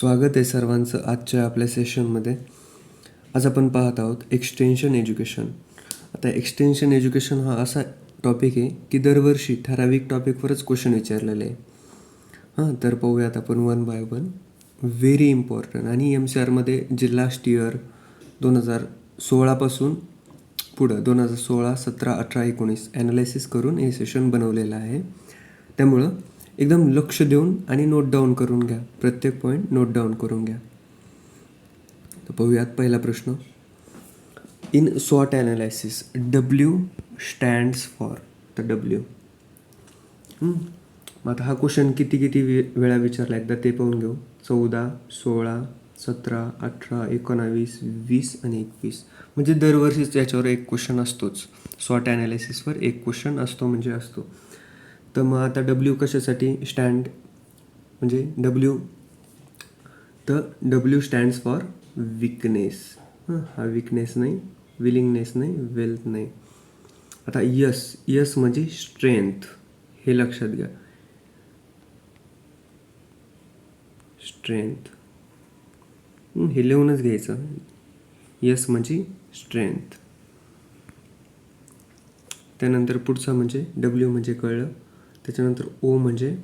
स्वागत आहे सर्वांचं आजच्या आपल्या सेशनमध्ये. आज आपण पाहत आहोत एक्सटेन्शन एज्युकेशन. आता एक्सटेन्शन एज्युकेशन हा असा टॉपिक आहे की दरवर्षी ठराविक टॉपिकवरच क्वेश्चन विचारलेले आहे. तर पाहूयात आपण one by one. Very important. आणि एम सी आरमध्ये जे लास्ट इयर 2016पासून पुढं 2016, 17, 18, 19 ॲनालिसिस करून हे सेशन बनवलेलं आहे. त्यामुळं एकदम लक्ष देऊन आणि नोट डाऊन करून घ्या. प्रत्येक पॉईंट नोट डाऊन करून घ्या. तर पाहूयात पहिला प्रश्न. इन स्वॉट ॲनालिसिस डब्ल्यू स्टँड्स फॉर. तर डब्ल्यू. आता हा क्वेश्चन किती वेळा विचारला एकदा ते पाहून घेऊ. 14, 16, 17, 18, 19, 20 आणि 21. म्हणजे दरवर्षीच याच्यावर एक क्वेश्चन असतोच. स्वॉट ॲनालिसिसवर एक क्वेश्चन असतो म्हणजे असतो. तर मग आता डब्ल्यू कशासाठी स्टँड म्हणजे डब्ल्यू. तर डब्ल्यू स्टँड्स फॉर विकनेस. हा विकनेस नाही, विलिंगनेस नाही, वेल्थ नाही. आता यस म्हणजे स्ट्रेंथ. हे लक्षात घ्या. स्ट्रेंथ हे लिहूनच घ्यायचं. यस म्हणजे स्ट्रेंथ. त्यानंतर पुढचा म्हणजे डब्ल्यू म्हणजे कळलं. त्याच्यानंतर ओ म्हणजे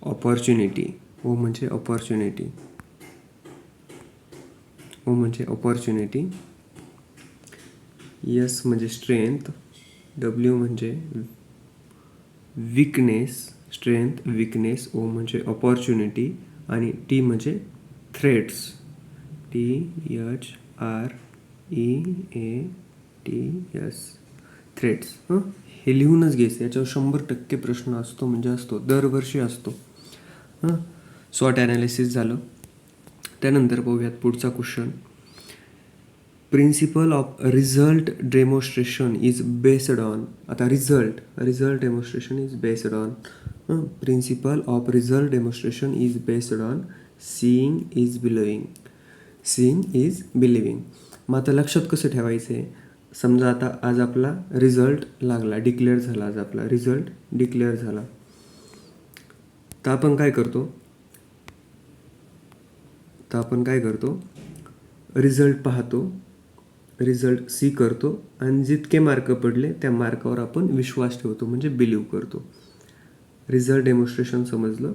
ऑपॉर्च्युनिटी. ओ म्हणजे ऑपॉर्च्युनिटी. ओ म्हणजे ऑपॉर्च्युनिटी. यस म्हणजे स्ट्रेंथ. डब्ल्यू म्हणजे विकनेस. Strength, weakness. ओ म्हणजे ऑपॉर्च्युनिटी. आणि टी म्हणजे थ्रेट्स. THREATS. थ्रेट्स. हे लिहूनच घ्यायचं. याच्यावर 100% प्रश्न असतो म्हणजे असतो, दरवर्षी असतो. स्वॉट ॲनालिसिस झालं. त्यानंतर पाहूयात पुढचा question. Principle of result demonstration is based on. आता result demonstration is based on. Principle of result demonstration is based on seeing is believing. Seeing is believing. मग आता लक्षात कसं ठेवायचं आहे. समजा आता आज आपला रिझल्ट लागला, डिक्लेअर झाला. आज आपला रिझल्ट डिक्लेअर झाला. तर आपण काय करतो. रिझल्ट पाहतो, रिझल्ट सी करतो आणि जितके मार्क पडले त्या मार्कावर आपण विश्वास ठेवतो म्हणजे बिलीव्ह करतो. रिझल्ट डेमॉन्स्ट्रेशन समजलं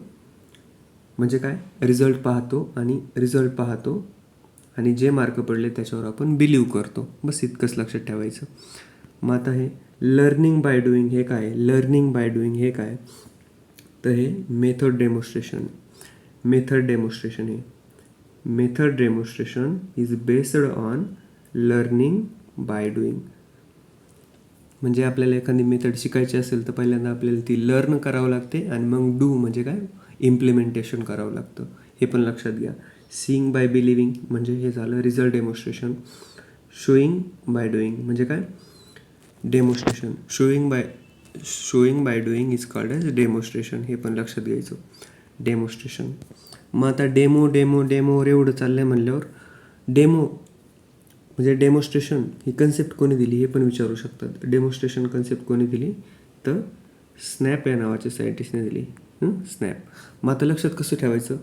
म्हणजे काय. रिझल्ट पाहतो आणि जे मार्क पडले त्याच्यावर आपण बिलीव्ह करतो. बस इतकंच लक्षात ठेवायचं. मग आता हे लर्निंग बाय डुईंग हे काय. लर्निंग बाय डुईंग हे काय. तर हे method demonstration. Method demonstration is based on learning by doing. म्हणजे आपल्याला एखादी मेथड शिकायची असेल तर पहिल्यांदा आपल्याला ती लर्न करावं लागते आणि मग डू म्हणजे काय, इम्प्लिमेंटेशन करावं लागतं. हे पण लक्षात घ्या. सीइंग बाय बिलिव्हिंग म्हणजे हे झालं result demonstration. Showing by doing म्हणजे काय, demonstration. Showing by doing is called as demonstration. हे पण लक्षात घ्यायचं. डेमॉन्स्ट्रेशन. मग आता डेमोवर एवढं चाललं आहे म्हणल्यावर डेमो म्हणजे डेमॉन्स्ट्रेशन ही कन्सेप्ट कोणी दिली हे पण विचारू शकतात. डेमॉन्स्ट्रेशन कन्सेप्ट कोणी दिली तर स्नॅप या नावाच्या सायंटिस्टने दिली. स्नॅप. मग आता लक्षात कसं ठेवायचं.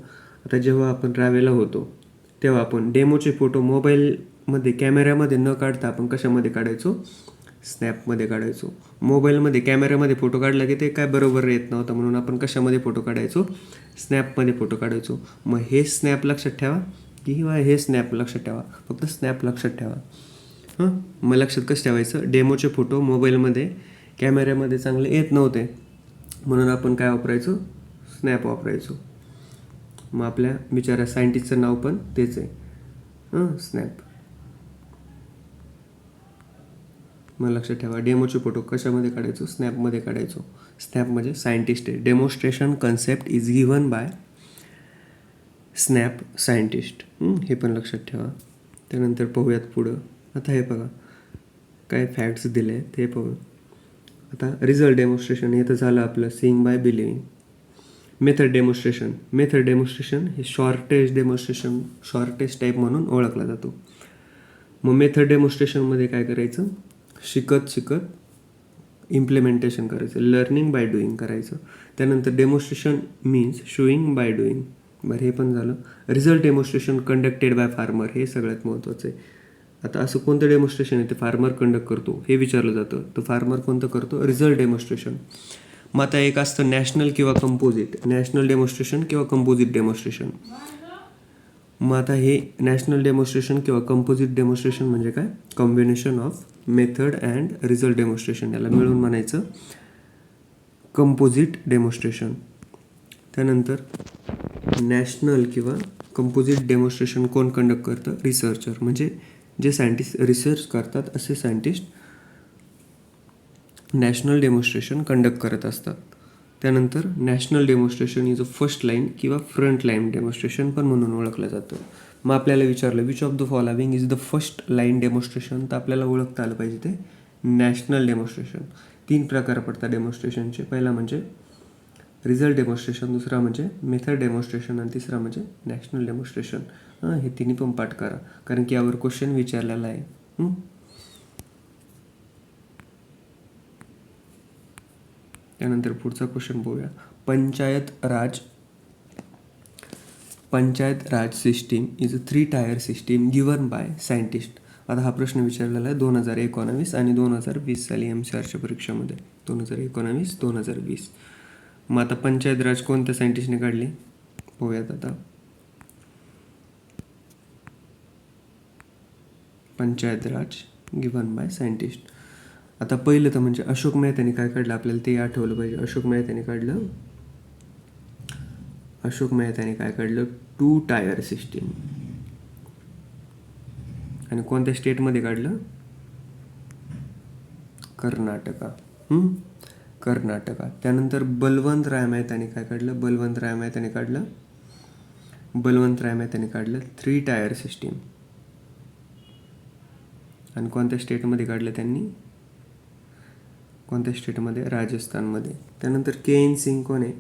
आता जेव्हा आपण ट्रॅव्हलला होतो तेव्हा आपण डेमोचे फोटो मोबाईलमध्ये कॅमेऱ्यामध्ये न काढता आपण कशामध्ये काढायचो, स्नॅपमध्ये काढायचो. मोबाईलमध्ये कॅमेऱ्यामध्ये फोटो काढला की ते काय बरोबर येत नव्हतं म्हणून आपण कशामध्ये फोटो काढायचो, स्नॅपमध्ये फोटो काढायचो. मग हे स्नॅप लक्षात ठेवा किंवा हे स्नॅप लक्षात ठेवा. फक्त स्नॅप लक्षात ठेवा. मग लक्षात कसं ठेवायचं. डेमोचे फोटो मोबाईलमध्ये कॅमेऱ्यामध्ये चांगले येत नव्हते म्हणून आपण काय वापरायचो, स्नॅप वापरायचो. मग आपल्या बिचाऱ्या सायंटिस्टचं नाव पण तेच आहे, स्नॅप. मग लक्षात ठेवा डेमोचे फोटो कशामध्ये काढायचो, स्नॅपमध्ये काढायचो. स्नॅप म्हणजे सायंटिस्ट आहे. Demonstration concept is given bye snap scientist. हे पण लक्षात ठेवा. त्यानंतर पाहूयात पुढं. आता हे बघा काय फॅक्ट्स दिले ते पाहू. आता रिझल्ट डेमॉन्स्ट्रेशन हे तर झालं आपलं seeing by believing. Method demonstration हे शॉर्टेस्ट टाईप म्हणून ओळखला जातो. मग मेथड डेमॉन्स्ट्रेशनमध्ये काय करायचं, शिकत इम्प्लिमेंटेशन करायचं, लर्निंग बाय डुईंग करायचं. त्यानंतर demonstration means showing by doing. बरं, हे पण झालं. Result demonstration conducted by farmer, हे सगळ्यात महत्त्वाचं आहे. आता असं कोणतं डेमॉन्स्ट्रेशन आहे ते फार्मर कंडक्ट करतो हे विचारलं जातं, तर फार्मर कोणतं करतो? Result demonstration. मग आता एक असतं नॅशनल किंवा कंपोजिट, नॅशनल डेमॉन्स्ट्रेशन किंवा कंपोजिट डेमॉन्स्ट्रेशन. मग आता हे नॅशनल डेमॉन्स्ट्रेशन किंवा कंपोजिट डेमॉन्स्ट्रेशन म्हणजे काय? Combination of method and result demonstration, याला मिळून म्हणायचं कंपोजिट डेमॉन्स्ट्रेशन. त्यानंतर नॅशनल किंवा कंपोजिट डेमॉन्स्ट्रेशन कोण कंडक्ट करतं? रिसर्चर, म्हणजे जे सायंटिस्ट रिसर्च करतात असे सायंटिस्ट नॅशनल डेमॉन्स्ट्रेशन कंडक्ट करत असतात. त्यानंतर national demonstration is a first line किंवा फ्रंट लाईन डेमॉन्स्ट्रेशन पण म्हणून ओळखलं जातं. मग आपल्याला विचारलं which of the following is the first line demonstration, तर आपल्याला ओळखता आलं पाहिजे ते नॅशनल डेमॉन्स्ट्रेशन. 3 प्रकार पडतात डेमॉन्स्ट्रेशनचे. पहिला म्हणजे रिझल्ट डेमॉन्स्ट्रेशन, दुसरा म्हणजे मेथड डेमॉन्स्ट्रेशन आणि तिसरा म्हणजे नॅशनल डेमॉन्स्ट्रेशन. हे तिन्ही पण पाठ करा कारण की यावर क्वेश्चन विचारलेला आहे. त्यानंतर पुढचा क्वेश्चन बघूया. Panchayat raj system is a 3 tier system given by scientist. आता हा प्रश्न विचारलेला आहे 2019 आणि 2020 साली MCRच्या परीक्षेमध्ये. 2019, 2020. मग आता पंचायत राज कोणत्या सायंटिस्टने काढली बघूयात. आता पंचायत राज गिवन बाय सायंटिस्ट. आता पहिलं तर म्हणजे अशोक मेहताने काय काढलं आपल्याला ते आठवलं पाहिजे. अशोक मेहताने काय काढलं? 2 टायर सिस्टीम. आणि कोणत्या स्टेटमध्ये काढलं? कर्नाटका. त्यानंतर बलवंत राय मेहताने काय काढलं? बलवंत राय मेहताने काढलं 3 टायर सिस्टीम. आणि कोणत्या स्टेटमध्ये काढलं त्यांनी? कोणत्या स्टेटमध्ये? राजस्थानमध्ये. त्यानंतर KN सिंग कोण आहे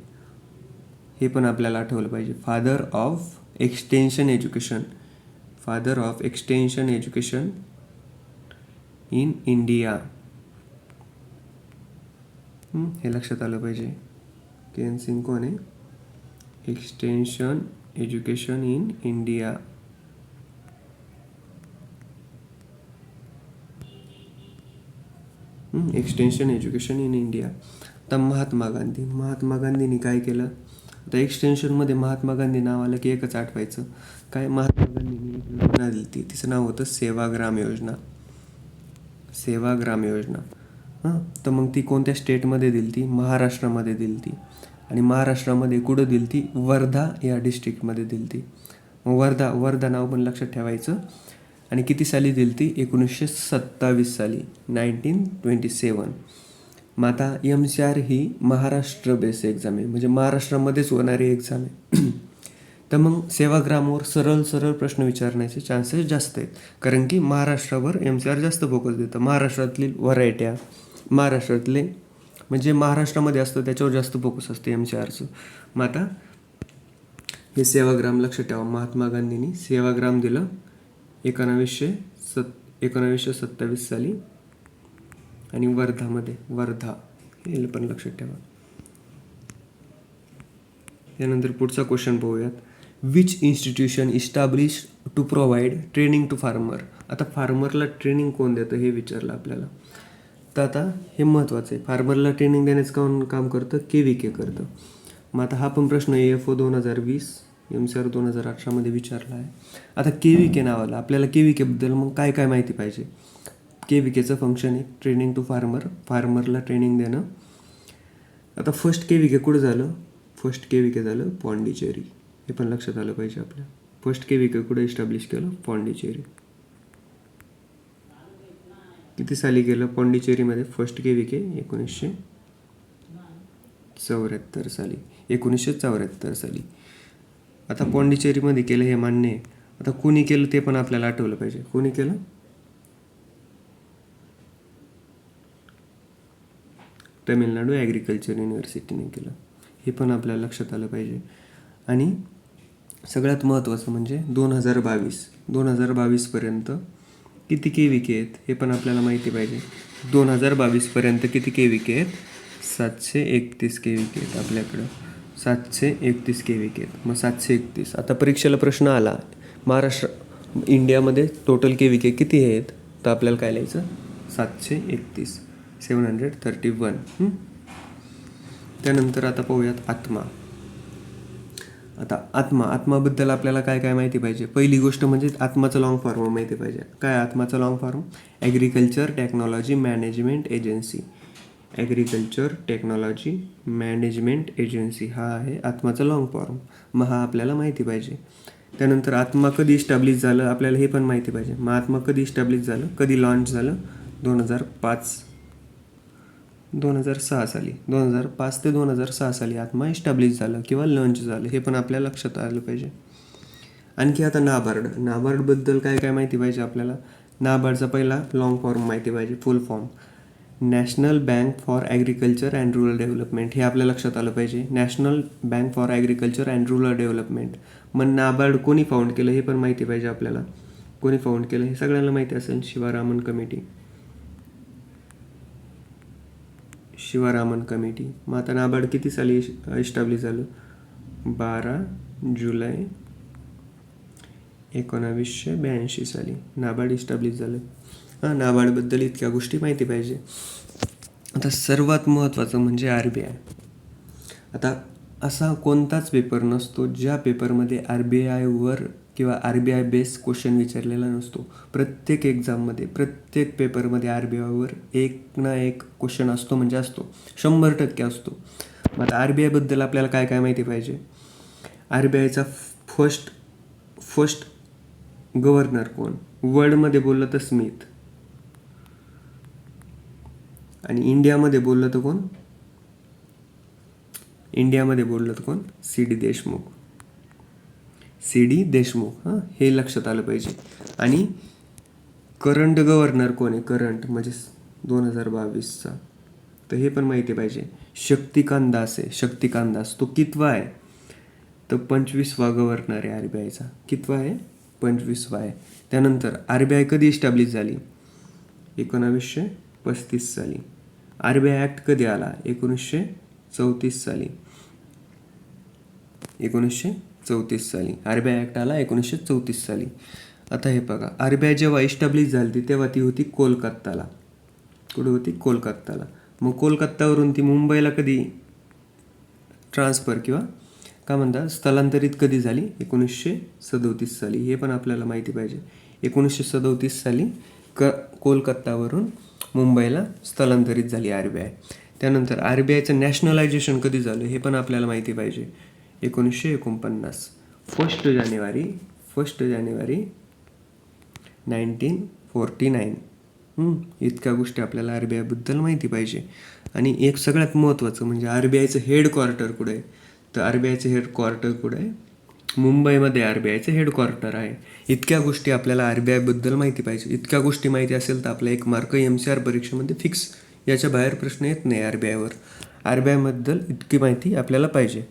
हे पण आपल्याला आठवलं पाहिजे. Father of extension education in India. हे लक्षात आलं पाहिजे. KN सिंग कोण आहे? Extension education in India. Extension education in India. आता महात्मा गांधींनी काय केलं? आता एक्सटेन्शनमध्ये महात्मा गांधी नाव आलं की एकच आठवायचं काय? महात्मा गांधींनी योजना दिली ती, तिचं नाव होतं सेवाग्राम योजना. तर मग ती कोणत्या स्टेटमध्ये दिली ती? महाराष्ट्रामध्ये दिली ती. आणि महाराष्ट्रामध्ये कुठं दिली ती? वर्धा या डिस्ट्रिक्टमध्ये दिली ती. मग वर्धा नाव पण लक्षात ठेवायचं. आणि किती साली दिली ती? 1927 साली, 1927. मग आता MCR ही महाराष्ट्र बेस एक्झाम आहे, म्हणजे महाराष्ट्रामध्येच होणारी एक्झाम आहे. तर मग सेवाग्रामवर सरळ प्रश्न विचारण्याचे चान्सेस जास्त आहेत कारण की महाराष्ट्रावर MCR जास्त फोकस देतं. महाराष्ट्रातली व्हरायट्या, महाराष्ट्रातले म्हणजे महाराष्ट्रामध्ये असतं त्याच्यावर जास्त फोकस असते MCRचं. मग आता हे सेवाग्राम लक्षात ठेवा. महात्मा गांधींनी सेवाग्राम दिलं 1927 साली. आणि वर्धा हे पण लक्षात ठेवा. त्यानंतर पुढचा क्वेश्चन पाहूयात. Which institution establish to provide training to farmer. आता फार्मरला ट्रेनिंग कोण देतं हे विचारलं आपल्याला. तर आता हे महत्त्वाचं आहे. फार्मरला ट्रेनिंग देण्याचं काम करतं KVK करतं. मग आता हा पण प्रश्न AFO 2020 MCR 2018 विचारला आहे. आता KVK नावाला आपल्याला KVK बद्दल मग काय माहिती पाहिजे? KVKचं फंक्शन आहे ट्रेनिंग टू फार्मरला ट्रेनिंग देणं. आता फर्स्ट KVK कुठं झालं? फर्स्ट KVK झालं पॉंडिचेरी. हे पण लक्षात आलं पाहिजे आपल्या. फर्स्ट KVK कुठं इस्टॅब्लिश केलं? पॉंडिचेरी. किती साली केलं पॉंडिचेरीमध्ये फर्स्ट KVK? 1974 साली. आता पॉंडिचेरीमध्ये केलं हे मान्य आहे. आता कोणी केलं ते पण आपल्याला आठवलं पाहिजे. कोणी केलं? तमिळनाडू ॲग्रिकल्चर युनिव्हर्सिटीने केलं. हे पण आपल्याला लक्षात आलं पाहिजे. आणि सगळ्यात महत्त्वाचं म्हणजे 2022 पर्यंत किती KVK आहेत हे पण आपल्याला माहिती पाहिजे. 2022पर्यंत किती KVK आहेत? 731 KVK आहेत आपल्याकडं. 731 KVK आहेत. मग 731. आता परीक्षेला प्रश्न आला महाराष्ट्र इंडियामध्ये टोटल KVK किती आहेत? तर आपल्याला काय लिहायचं? 731. 731. त्यानंतर आता पाहूयात आत्मा. आता आत्माबद्दल आपल्याला काय काय माहिती पाहिजे? पहिली गोष्ट म्हणजे आत्माचं लॉंग फॉर्म माहिती पाहिजे. काय आत्माचं long form? Agriculture technology management agency. Agriculture technology management agency हा आहे आत्माचा लॉंग फॉर्म. मग हा आपल्याला माहिती पाहिजे. त्यानंतर आत्मा कधी इस्टॅब्लिश झालं आपल्याला हे पण माहिती पाहिजे. मग आत्मा कधी इस्टॅब्लिश झालं, कधी लॉन्च झालं? 2006 साली. 2005 ते 2006 साली आत्मा इस्टॅब्लिश झालं किंवा लॉन्च झालं, हे पण आपल्या लक्षात आलं पाहिजे. आणखी आता नाबार्डबद्दल काय काय माहिती पाहिजे आपल्याला? नाबार्डचा पहिला लॉंग फॉर्म माहिती पाहिजे, फुल form. National bank for agriculture and rural development हे आपल्या लक्षात आलं पाहिजे. National bank for agriculture and rural development. मग नाबार्ड कोणी फाउंड केलं हे पण माहिती पाहिजे आपल्याला. कोणी फाउंड केलं हे सगळ्यांना माहिती असेल, शिवारामन कमिटी. मग आता नाबार्ड किती साली इस्टॅब्लिश झालं? 12 जुलै 1982 साली नाबार्ड इस्टॅब्लिश झालं. नाबार्डबद्दल इतक्या गोष्टी माहिती पाहिजे. आता सर्वात महत्त्वाचं म्हणजे RBI. आता असा कोणताच पेपर नसतो ज्या पेपरमध्ये RBIवर किंवा RBI बेस क्वेश्चन विचारलेला नसतो. प्रत्येक एक्झाममध्ये, प्रत्येक पेपरमध्ये RBIवर एक ना एक क्वेश्चन असतो, म्हणजे असतो, 100% असतो. मग आता RBIबद्दल आपल्याला काय काय माहिती पाहिजे? RBIचा फर्स्ट गव्हर्नर कोण? वर्ल्डमध्ये बोललं तर स्मिथ, आणि इंडियामध्ये बोललं तर कोण? CD देशमुख. हे लक्षात आलं पाहिजे. आणि करंट गव्हर्नर कोण आहे? करंट म्हणजे 2022चा, तर हे पण माहिती पाहिजे. शक्तिकांत दास तो कितवा आहे? तर 25वा गव्हर्नर आहे RBIचा. कितवा आहे? 25वा आहे. त्यानंतर RBI कधी इस्टॅब्लिश झाली? 1935 साली. RBI ॲक्ट कधी आला? 1934 साली. RBI ॲक्ट आला 1934 साली. आता हे बघा, RBI जेव्हा इस्टॅब्लिश झाली तेव्हा ती होती कोलकाताला. कुठे होती? कोलकाताला. मग कोलकातावरून ती मुंबईला कधी ट्रान्सफर किंवा काय म्हणतात स्थलांतरित कधी झाली? 1937 साली. हे पण आपल्याला माहिती पाहिजे. 1937 साली कोलकातावरून मुंबईला स्थलांतरित झाली RBI. त्यानंतर RBIचं नॅशनलायझेशन कधी झालं हे पण आपल्याला माहिती पाहिजे. 1949. 1 जानेवारी 1949. इतक्या गोष्टी आपल्याला RBIबद्दल माहिती पाहिजे. आणि एक सगळ्यात महत्त्वाचं म्हणजे RBIचं हेडक्वार्टर कुठे आहे? तर RBIचं हेडक्वार्टर कुठे आहे? मुंबईमध्ये RBIचं हेडक्वार्टर आहे. इतक्या गोष्टी आपल्याला RBIबद्दल माहिती पाहिजे. इतक्या गोष्टी माहिती असेल तर आपला 1 मार्क MCR परीक्षेमध्ये फिक्स. याच्या बाहेर प्रश्न येत नाही RBIवर. RBIबद्दल इतकी माहिती आपल्याला पाहिजे.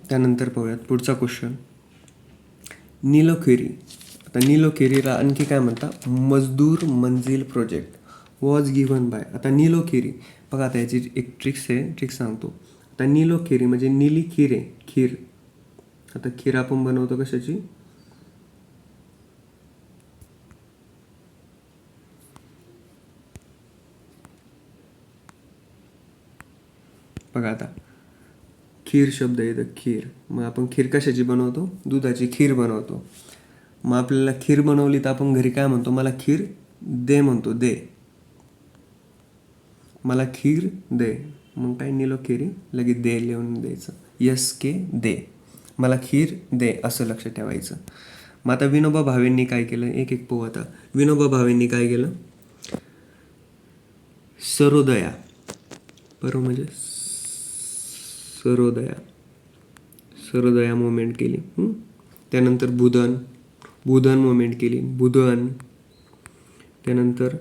त्यानंतर पाहूयात पुढचा क्वेश्चन. नीलखेरी. आता नीलखेरीला आणखी काय म्हणतात? मजदूर मंजिल प्रोजेक्ट वॉज गिव्हन बाय. आता नीलखेरी बघा, आता याची एक ट्रिक सांगतो. आता नीलखेरी म्हणजे नीली खीर. आता खीर आपण बनवतो कशाची? बघा आता खीर शब्द येतं, खीर. मग आपण खीर कशाची बनवतो? दुधाची खीर बनवतो. मग आपल्याला खीर बनवली तर आपण घरी काय म्हणतो? मला खीर दे म्हणतो, मला खीर दे. मग काय? नीलखेरी लगेच दे लिहून द्यायचं, SK दे, मला खीर दे असं लक्ष ठेवायचं. मग आता विनोबा भावेंनी काय केलं? एक पाहू. आता विनोबा भावेंनी काय केलं? सरोदया, बरोबर, म्हणजे सरोदया मुवमेंट केली. त्यानंतर बुधन मुवमेंट केली, त्यानंतर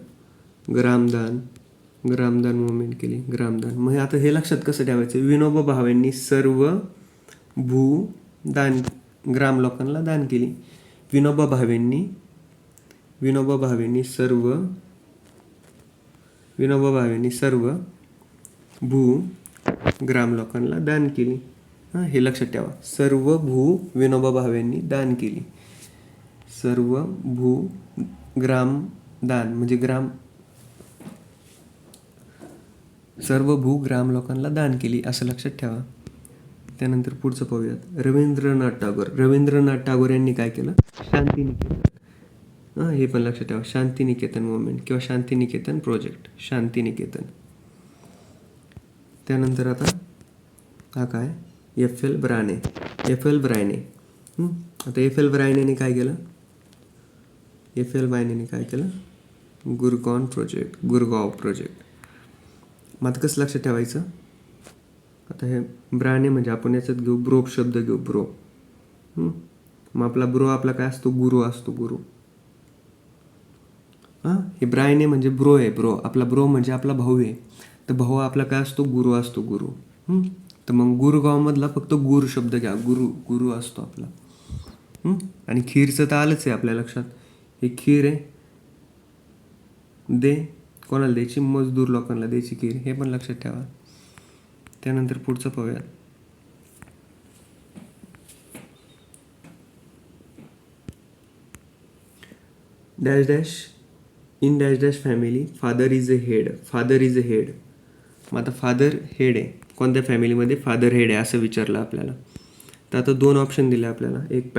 ग्रामदान मुवमेंट केली, ग्रामदान. मग आता हे लक्षात कसं ठेवायचं? विनोबा भावेंनी सर्व भूदान ग्राम लोकांना दान केली. विनोबा भावेंनी विनोबा भावेंनी सर्व भू ग्राम लोकांना दान केली. हे लक्षात ठेवा. सर्व भू विनोबा भावेंनी दान केली. सर्व भू ग्राम दान म्हणजे सर्व भू ग्राम लोकांना दान केली असं लक्षात ठेवा. त्यानंतर पुढचं पाहूयात. रवींद्रनाथ टागोर यांनी काय केलं? शांतिनिकेतन. हे पण लक्षात ठेवा. शांतिनिकेतन मुवमेंट किंवा शांतिनिकेतन प्रोजेक्ट. शांतिनिकेतन. त्यानंतर आता हा काय? F L Brayne. आता एफ एल ब्रायनेने काय केलं? गुरगाव प्रोजेक्ट. मग आता कसं लक्षात ठेवायचं? आता हे ब्रायने म्हणजे आपण याच्यात घेऊ ब्रो शब्द घेऊ. ब्रो. मग आपला काय असतो? गुरु असतो. गुरु. हे ब्रायने म्हणजे ब्रो आहे. आपला ब्रो म्हणजे आपला भाऊ आहे. तर भाऊ आपला काय असतो? गुरु असतो. गुरु. तर मग गुरगाव मधला फक्त गुरु शब्द घ्या. गुरु असतो आपला. आणि खीरचं तर आलंच आहे आपल्या लक्षात. हे खीर आहे. कोणाला द्यायची? मजदूर लोकांना द्यायची खीर. हे पण लक्षात ठेवा. त्यानंतर पुढचं पाहूयात. Dash dash in dash dash family father is a head. मग आता फादर हेड आहे. कोणत्या फॅमिलीमध्ये फादर हेड आहे असं विचारलं आपल्याला. तर आता 2 ऑप्शन दिले आपल्याला. एक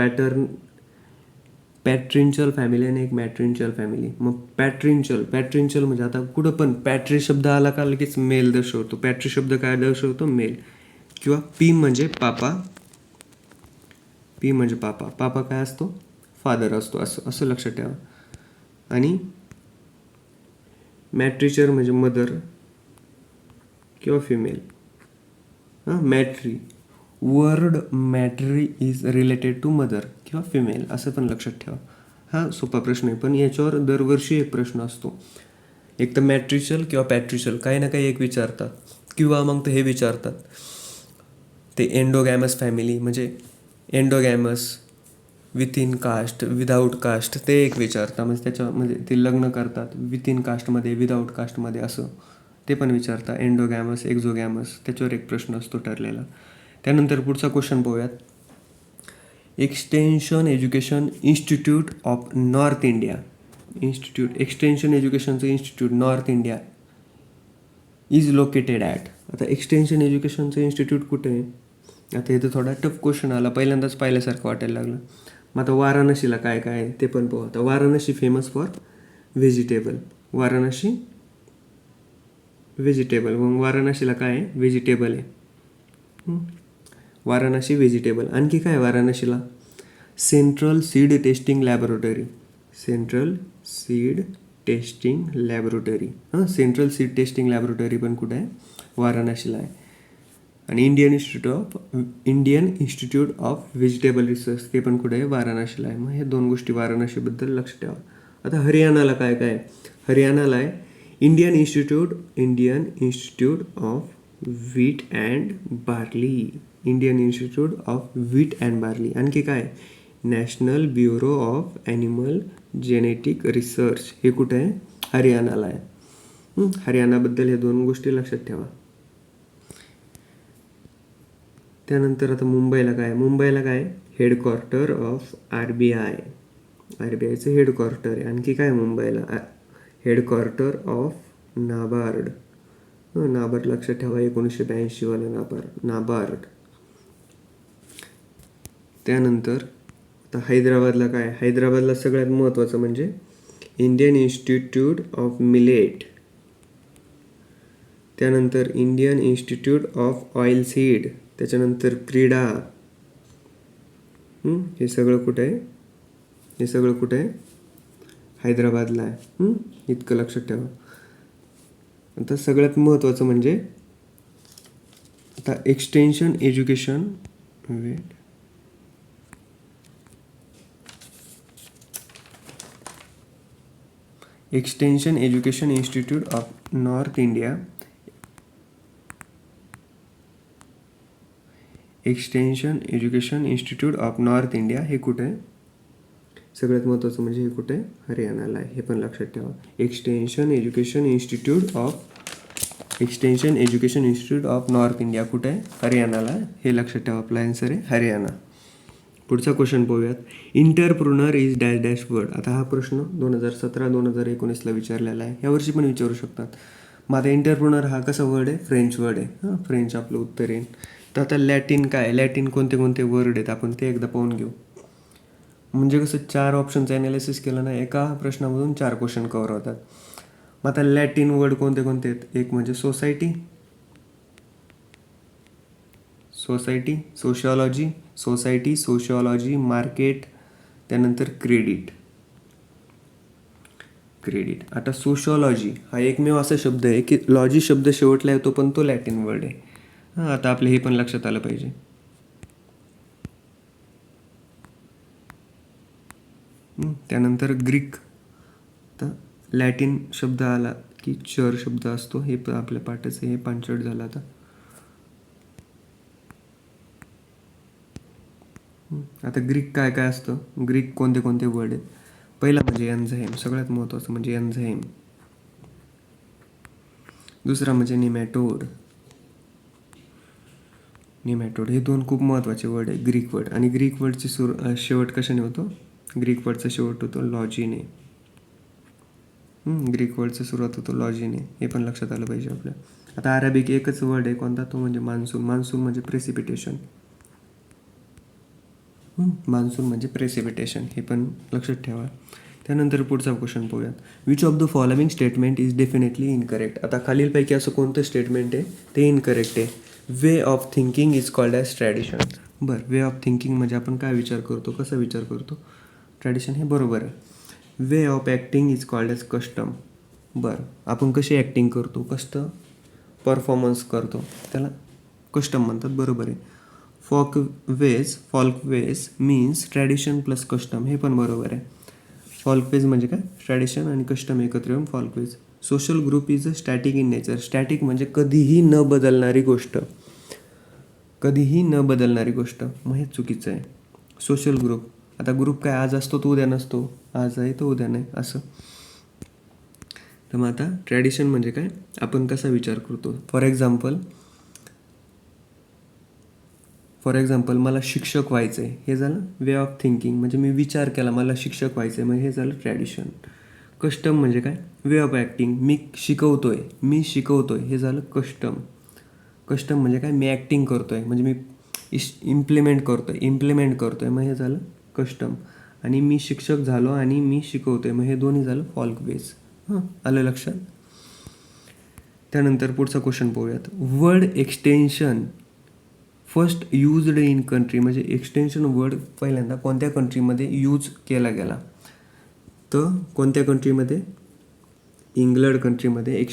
पॅट्रिन्चल फॅमिली आणि एक मॅट्रिन्चल फॅमिली. मग पॅट्रिन्चल म्हणजे आता कुठं पण पॅट्री शब्द आला का लगेच मेल दर्शवतो. पॅट्री शब्द काय दर्शवतो? मेल. किंवा पी म्हणजे पापा. पापा काय असतो? फादर असतो. असं लक्षात ठेवा. आणि मॅट्रिचर म्हणजे मदर किंवा female. Matri. Word matri is related to mother किंवा फिमेल असं पण लक्षात ठेवा. हा सोपा प्रश्न आहे पण याच्यावर दरवर्षी एक प्रश्न असतो. एक तर मॅट्रिचल किंवा पॅट्रिचल काही ना काही एक विचारतात. किंवा मग ते हे विचारतात ते एंडोगॅमस फॅमिली म्हणजे endogamous within caste without caste ते एक विचारतात. म्हणजे त्याच्यामध्ये ते लग्न करतात विथ इन कास्टमध्ये विदाऊट कास्टमध्ये असं ते पण विचारतात. एंडोगॅमस एक्झोगॅमस त्याच्यावर एक प्रश्न असतो ठरलेला. त्यानंतर पुढचा क्वेश्चन पाहूयात. Extension education institute of north India. Extension एज्युकेशनचं institute north India is located at. आता एक्सटेन्शन एज्युकेशनचं इन्स्टिट्यूट कुठे आहे? आता इथं थोडा टफ क्वेश्चन आला. पहिल्यांदाच पाहिल्यासारखं वाटायला लागलं. मग आता वाराणसीला काय काय आहे ते पण पाहू. आता वाराणसी फेमस फॉर व्हेजिटेबल. मग वाराणसीला काय आहे? व्हेजिटेबल आहे. वाराणसी व्हेजिटेबल. आणखी काय वाराणसीला? Central seed testing laboratory. Central seed testing laboratory पण कुठे आहे? वाराणसीला आहे. आणि Indian institute of vegetable research ते पण कुठे आहे? वाराणसीला आहे. मग हे 2 गोष्टी वाराणसीबद्दल लक्ष ठेवा. आता हरियाणाला काय काय आहे? हरियाणाला आहे Indian institute of wheat and barley. आणखी काय? National bureau of animal genetic research. हे कुठे आहे? हरियाणाला आहे. हरियाणाबद्दल हे 2 गोष्टी लक्षात ठेवा. त्यानंतर आता मुंबईला काय? Headquarter of RBI. RBIचं हेडक्वार्टर आहे. आणखी काय मुंबईला? Headquarter of NABARD. नाबार्ड लक्षात ठेवा. 1982 वाला नाबार्ड. त्यानंतर आता हैदराबादला काय? हैदराबादला सगळ्यात महत्त्वाचं म्हणजे इंडियन इन्स्टिट्यूट ऑफ मिलेट. त्यानंतर Indian institute of oil seed. त्याच्यानंतर क्रीडा. हे सगळं कुठे आहे? हैदराबादला आहे. इतकं लक्षात ठेवा. आता सगळ्यात महत्त्वाचं म्हणजे आता extension education institute of north India. Extension education institute of north India हे कुठे आहे? सगळ्यात महत्त्वाचं म्हणजे हे कुठे हरियाणाला आहे, हे पण लक्षात ठेवा. Extension education institute of north India कुठे आहे, हरियाणाला आहे. हे लक्षात ठेवा, आपला आन्सर आहे हरियाणा. पुढचा क्वेश्चन पाहूयात. इंटरप्रुनर इज डॅश डॅश वर्ड. आता हा प्रश्न 2017-2019ला विचारलेला आहे, यावर्षी पण विचारू शकतात. मग आता इंटरप्रुनर हा कसा वर्ड आहे, फ्रेंच वर्ड आहे. हां, फ्रेंच आपलं उत्तर येईल. तर आता लॅटिन काय, लॅटिन कोणते कोणते वर्ड आहेत आपण ते एकदा पाहून घेऊ. म्हणजे कसं 4 ऑप्शनचं ॲनालिसिस केलं ना, एका प्रश्नामधून 4 क्वेश्चन कव्हर होतात. मग आता लॅटिन वर्ड कोणते कोणते आहेत, एक म्हणजे सोसायटी, सोशिओलॉजी, मार्केट, त्यानंतर क्रेडिट. आता सोशिओलॉजी हा एकमेव असा शब्द आहे की लॉजी शब्द शेवटला येतो, पण तो लॅटिन वर्ड आहे. हां, आता आपले हे पण लक्षात आलं पाहिजे. त्यानंतर ग्रीक. तर लॅटिन शब्द आला की चर शब्द असतो, हे आपल्या पाठाचं हे पांचट झालं. आता ग्रीक काय काय असतं, ग्रीक कोणते कोणते वर्ड आहेत. पहिला म्हणजे एन्झाईम, सगळ्यात महत्त्वाचं म्हणजे एन्झाईम. दुसरा म्हणजे निमॅटोड. हे 2 खूप महत्त्वाचे वर्ड आहे, ग्रीक वर्ड. आणि ग्रीक वर्डची शेवट कशाने होतो, ग्रीक वर्डचा शेवट होतो लॉजीने. ग्रीक वर्डचा सुरुवात होतो लॉजीने, हे पण लक्षात आलं पाहिजे आपल्या. आता अरेबिक एकच वर्ड आहे कोणता, तो म्हणजे मान्सून. मान्सून म्हणजे प्रेसिपिटेशन, हे पण लक्षात ठेवा. त्यानंतर पुढचा क्वेश्चन पाहूयात. Which of the following statement is definitely incorrect. आता खालीलपैकी असं कोणतं स्टेटमेंट आहे ते इनकरेक्ट आहे. Way of thinking is called as tradition. बरं, वे ऑफ थिंकिंग म्हणजे आपण काय विचार करतो, कसा विचार करतो, ट्रॅडिशन, हे बरोबर आहे. Way of acting is called as custom. बरं, आपण कशी ॲक्टिंग करतो, परफॉर्मन्स करतो, त्याला कस्टम म्हणतात, बरोबर आहे. फॉल्कवेज मीन्स ट्रॅडिशन प्लस कस्टम, हे पण बरोबर आहे. फॉल्कवेज म्हणजे काय, ट्रॅडिशन आणि कस्टम एकत्र येऊन folkways. Social group is a static in nature. Static म्हणजे कधीही न बदलणारी गोष्ट, मग हे चुकीचं आहे. सोशल ग्रुप, आता ग्रुप काय आज असतो तो उद्या नसतो, आज आहे तो उद्या नाही, असं. तर मग आता ट्रॅडिशन म्हणजे काय, आपण कसा विचार करतो. फॉर एक्झाम्पल मला शिक्षक व्हायचं आहे, हे झालं वे ऑफ थिंकिंग, म्हणजे मी विचार केला मला शिक्षक व्हायचं आहे, म्हणजे हे झालं ट्रॅडिशन. कस्टम म्हणजे काय, वे ऑफ ॲक्टिंग, मी शिकवतोय, हे झालं कस्टम. म्हणजे काय, मी ॲक्टिंग करतोय, म्हणजे मी इम्प्लिमेंट करतोय, मग हे झालं कस्टम. आणि मी शिक्षक झालो आणि मी शिकवतोय, मग हे दोन्ही झालं फॉल्कवेज. आलं लक्षात. त्यानंतर पुढचा क्वेश्चन पाहूयात. Word extension first used in country, म्हणजे एक्सटेन्शन वर्ड पहिल्यांदा कोणत्या कंट्रीमध्ये यूज केला गेला, तर कोणत्या कंट्रीमध्ये, इंग्लंड कंट्रीमध्ये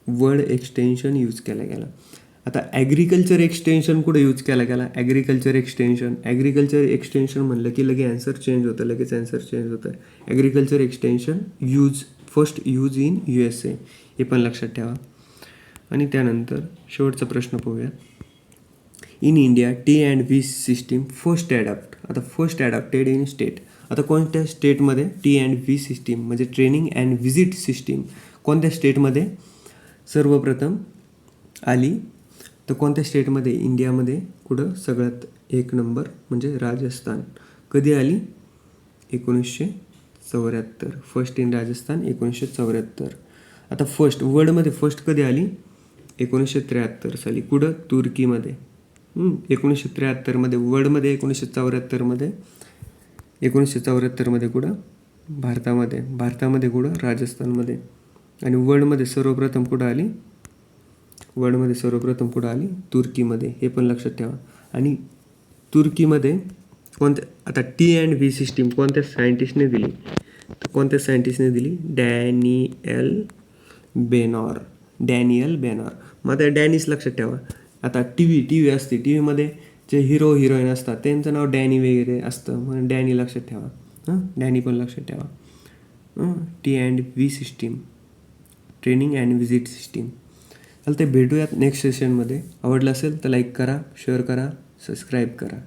वर्ड एक्सटेन्शन यूज केला गेला. आता ॲग्रिकल्चर एक्सटेन्शन कुठे यूज केला गेला, ॲग्रिकल्चर एक्सटेन्शन म्हणलं की लगेच आन्सर चेंज होतं. Agriculture extension first use in USA, हे पण लक्षात ठेवा. आणि त्यानंतर शेवटचा प्रश्न पाहूया. In India T&V system first adapted in state. आता कोणत्या स्टेटमध्ये T&V सिस्टीम म्हणजे ट्रेनिंग अँड व्हिजिट सिस्टीम कोणत्या स्टेटमध्ये सर्वप्रथम आली, तर कोणत्या स्टेटमध्ये, इंडियामध्ये कुठं सगळ्यात 1 नंबर म्हणजे राजस्थान. कधी आली, 1974. First in Rajasthan 1974. आता वर्ल्डमध्ये फर्स्ट कधी आली, 1973 साली. कुठं, तुर्कीमध्ये. 1973मध्ये वर्ल्डमध्ये, 1974मध्ये कुठं, भारतामध्ये कुठं, राजस्थानमध्ये. आणि वर्ल्डमध्ये सर्वप्रथम कुठं आली, तुर्कीमध्ये, हे पण लक्षात ठेवा. आणि तुर्कीमध्ये आता T&V सिस्टीम कोणत्या सायंटिस्टने दिली, डॅनियल बेनॉर. मग आता डॅनिस लक्षात ठेवा. आता टी व्ही असते, टी व्हीमध्ये जे हिरो हिरोईन असतात त्यांचं नाव डॅनी वगैरे असतं, म्हणून डॅनी लक्षात ठेवा. डॅनी पण लक्षात ठेवा. T&V system, training and visit system. चालते, भेटूयात नेक्स्ट सेशनमध्ये. आवडलं असेल तर लाईक करा, शेअर करा, सबस्क्राईब करा.